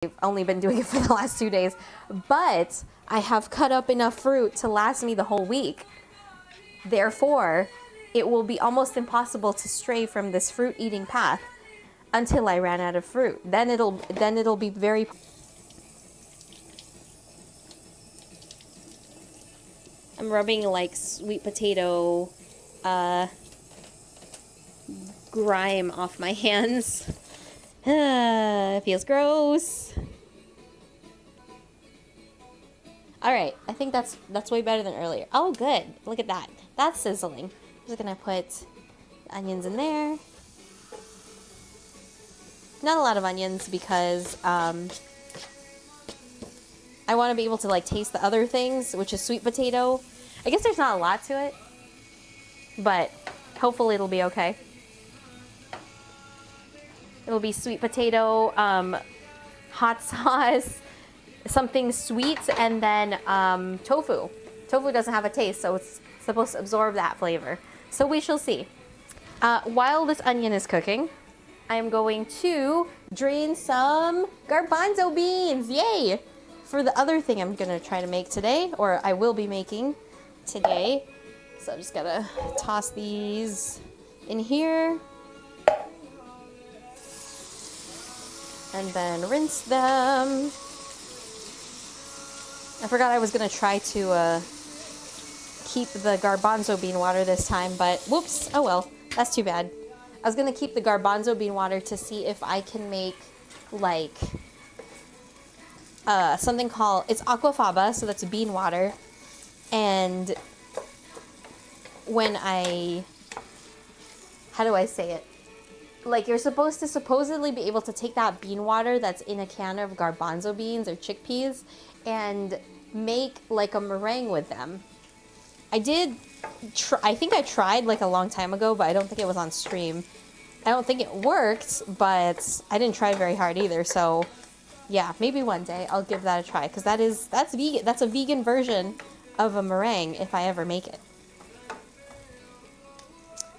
I've only been doing it for the last 2 days, but I have cut up enough fruit to last me the whole week. Therefore, it will be almost impossible to stray from this fruit eating path until I ran out of fruit. Then it'll be very... I'm rubbing like sweet potato grime off my hands. It feels gross. All right, I think that's way better than earlier. Oh, good. Look at that. That's sizzling. I'm just gonna put the onions in there. Not a lot of onions because I want to be able to like taste the other things, which is sweet potato. I guess there's not a lot to it, but hopefully it'll be okay. It'll be sweet potato, hot sauce, something sweet, and then tofu. Tofu doesn't have a taste, so it's supposed to absorb that flavor. So we shall see. While this onion is cooking, I am going to drain some garbanzo beans. Yay! For the other thing I'm gonna try to make today, or I will be making today. So I'm just gonna toss these in here. And then rinse them. I forgot I was gonna try to keep the garbanzo bean water this time, but whoops, oh well, that's too bad. I was gonna keep the garbanzo bean water to see if I can make like something called, it's aquafaba, so that's bean water. And when how do I say it? Like, you're supposed to supposedly be able to take that bean water that's in a can of garbanzo beans or chickpeas and make like a meringue with them. I think I tried like a long time ago, but I don't think it was on stream. I don't think it worked, but I didn't try very hard either. So yeah, maybe one day I'll give that a try, because that's vegan. That's a vegan version of a meringue if I ever make it.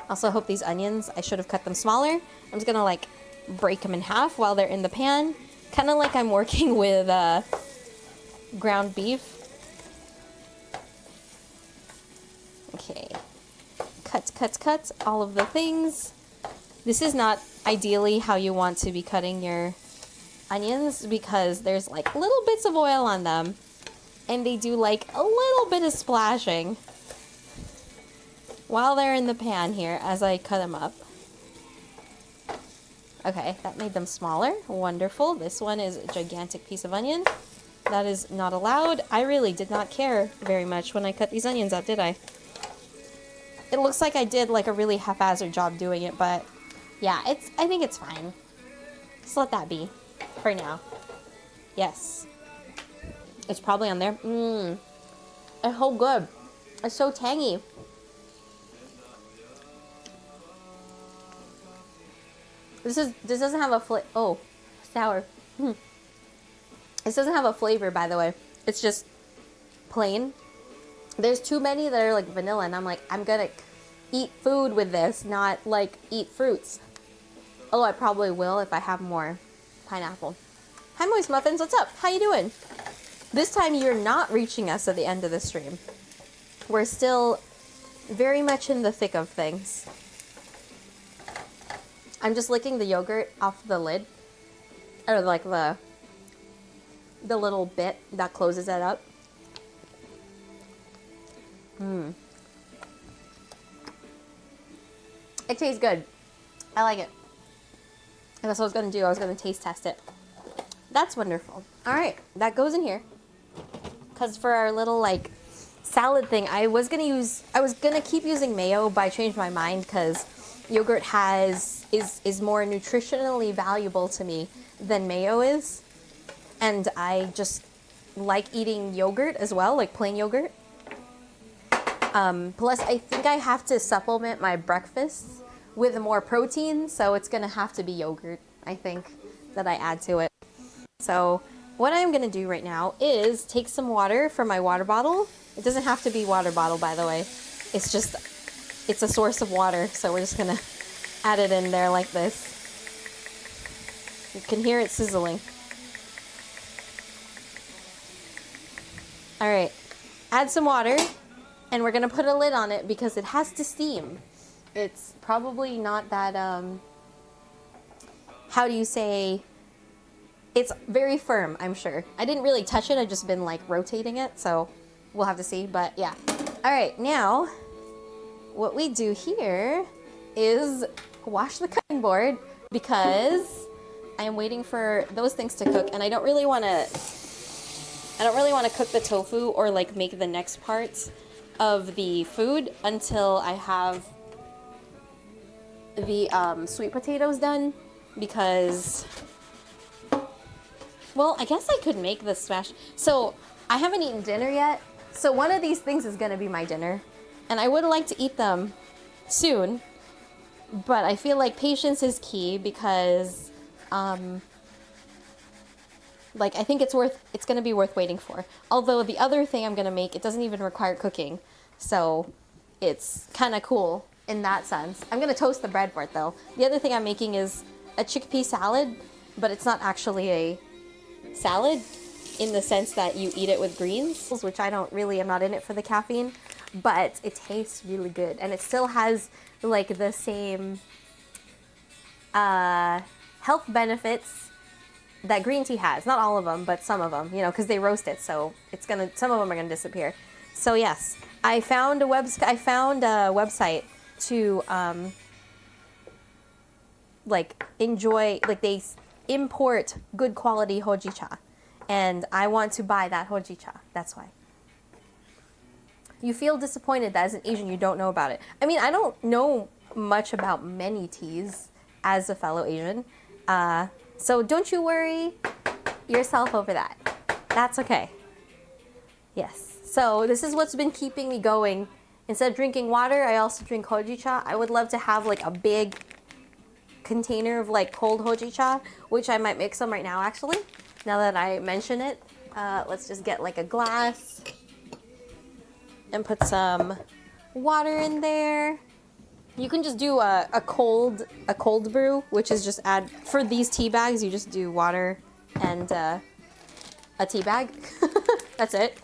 Also hope these onions, I should have cut them smaller. I'm just gonna like break them in half while they're in the pan. Kind of like I'm working with ground beef. Okay, cut all of the things. This is not ideally how you want to be cutting your onions, because there's like little bits of oil on them and they do like a little bit of splashing while they're in the pan here as I cut them up. Okay, that made them smaller. Wonderful. This one is a gigantic piece of onion. That is not allowed. I really did not care very much when I cut these onions up, did I? It looks like I did like a really haphazard job doing it, but yeah, I think it's fine. Just let that be for now. Yes. It's probably on there. It's so good. It's so tangy. This doesn't have a sour. This doesn't have a flavor, by the way. It's just plain. There's too many that are like vanilla, and I'm like, I'm gonna eat food with this, not like eat fruits. Although I probably will if I have more pineapple. Hi, Moist Muffins, what's up? How you doing? This time you're not reaching us at the end of the stream. We're still very much in the thick of things. I'm just licking the yogurt off the lid, or like the little bit that closes it up. It tastes good. I like it. That's what I was gonna do. I was gonna taste test it. That's wonderful. All right, that goes in here. Cause for our little like salad thing, I was gonna keep using mayo, but I changed my mind because yogurt is more nutritionally valuable to me than mayo is. And I just like eating yogurt as well, like plain yogurt. Plus, I think I have to supplement my breakfast with more protein, so it's gonna have to be yogurt, I think, that I add to it. So what I'm gonna do right now is take some water from my water bottle. It doesn't have to be water bottle, by the way. It's a source of water, so we're just gonna add it in there like this. You can hear it sizzling. All right, add some water, and we're gonna put a lid on it because it has to steam. It's probably not that, how do you say, it's very firm, I'm sure. I didn't really touch it, I've just been like rotating it, so we'll have to see, but yeah. All right, now, what we do here is wash the cutting board because I am waiting for those things to cook, and I don't really want to cook the tofu or like make the next parts of the food until I have the sweet potatoes done, because, well, I guess I could make the smash. So I haven't eaten dinner yet, so one of these things is gonna be my dinner, and I would like to eat them soon, but I feel like patience is key because like I think it's gonna be worth waiting for. Although the other thing I'm gonna make, it doesn't even require cooking, so it's kind of cool in that sense. I'm gonna toast the bread for it though. The other thing I'm making is a chickpea salad, but it's not actually a salad in the sense that you eat it with greens, which I'm not in it for the caffeine, but it tastes really good, and it still has like the same health benefits that green tea has. Not all of them, but some of them, you know, because they roast it, so some of them are gonna disappear. So yes, I found a website to like enjoy, like they import good quality hojicha, and I want to buy that hojicha. That's why. You feel disappointed that as an Asian you don't know about it. I mean, I don't know much about many teas as a fellow Asian, so don't you worry yourself over that. That's okay. Yes. So this is what's been keeping me going. Instead of drinking water, I also drink hojicha. I would love to have like a big container of like cold hojicha, which I might make some right now actually, now that I mention it. Let's just get like a glass and put some water in there. You can just do a cold brew, which is just add, for these tea bags, you just do water and a tea bag. That's it.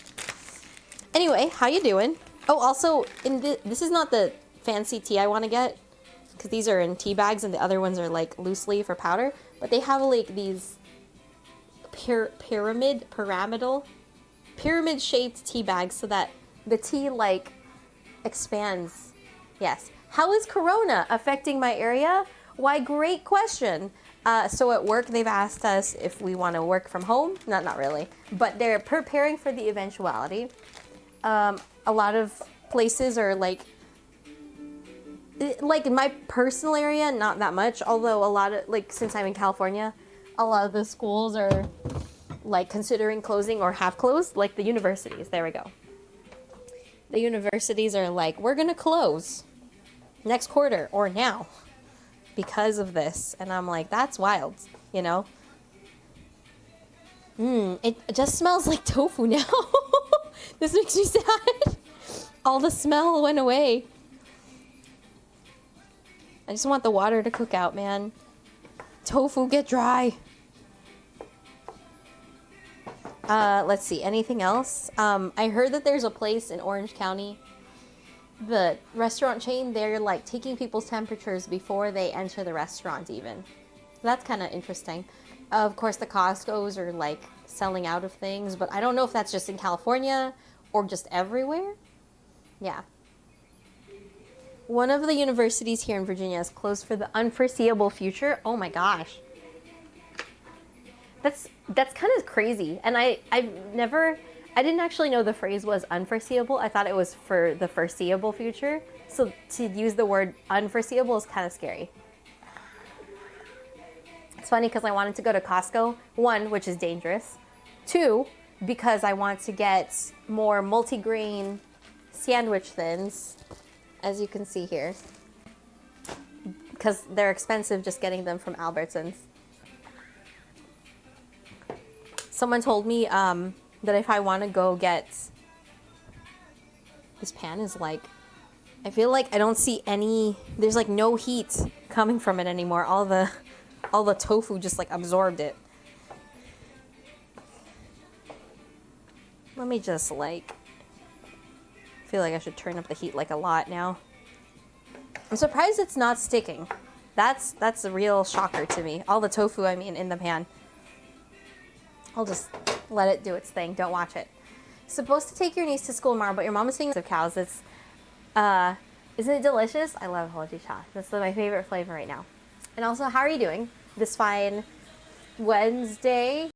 Anyway, how you doing? Oh, also, this is not the fancy tea I want to get, because these are in tea bags and the other ones are like loose leaf or powder, but they have like these pyramid shaped tea bags so that the tea like expands. Yes. How is Corona affecting my area? Why, great question. So at work, they've asked us if we want to work from home. Not really, but they're preparing for the eventuality. A lot of places are like in my personal area, not that much. Although a lot of, like, since I'm in California, a lot of the schools are like considering closing or have closed, like the universities. There we go. The universities are like, we're gonna close next quarter or now because of this, and I'm like, that's wild, you know. It just smells like tofu now. This makes me sad. All the smell went away. I just want the water to cook out, man. Tofu, get dry. Let's see, anything else? I heard that there's a place in Orange County, the restaurant chain, they're like taking people's temperatures before they enter the restaurant even. So that's kind of interesting. Of course, the Costco's are like selling out of things, but I don't know if that's just in California or just everywhere. Yeah. One of the universities here in Virginia is closed for the unforeseeable future. Oh my gosh. That's kind of crazy. And I didn't actually know the phrase was unforeseeable. I thought it was for the foreseeable future. So to use the word unforeseeable is kind of scary. It's funny because I wanted to go to Costco, one, which is dangerous. Two, because I want to get more multigrain sandwich thins, as you can see here. Because they're expensive just getting them from Albertsons. Someone told me that if I want to go get, this pan is like, I feel like I don't see any, there's like no heat coming from it anymore. All the tofu just like absorbed it. Let me just like, I feel like I should turn up the heat like a lot now. I'm surprised it's not sticking. That's a real shocker to me. All the tofu, I mean, in the pan. I'll just let it do its thing. Don't watch it. Supposed to take your niece to school tomorrow, but your mom is saying of cows. It's, isn't it delicious? I love hojicha. That's my favorite flavor right now. And also, how are you doing this fine Wednesday?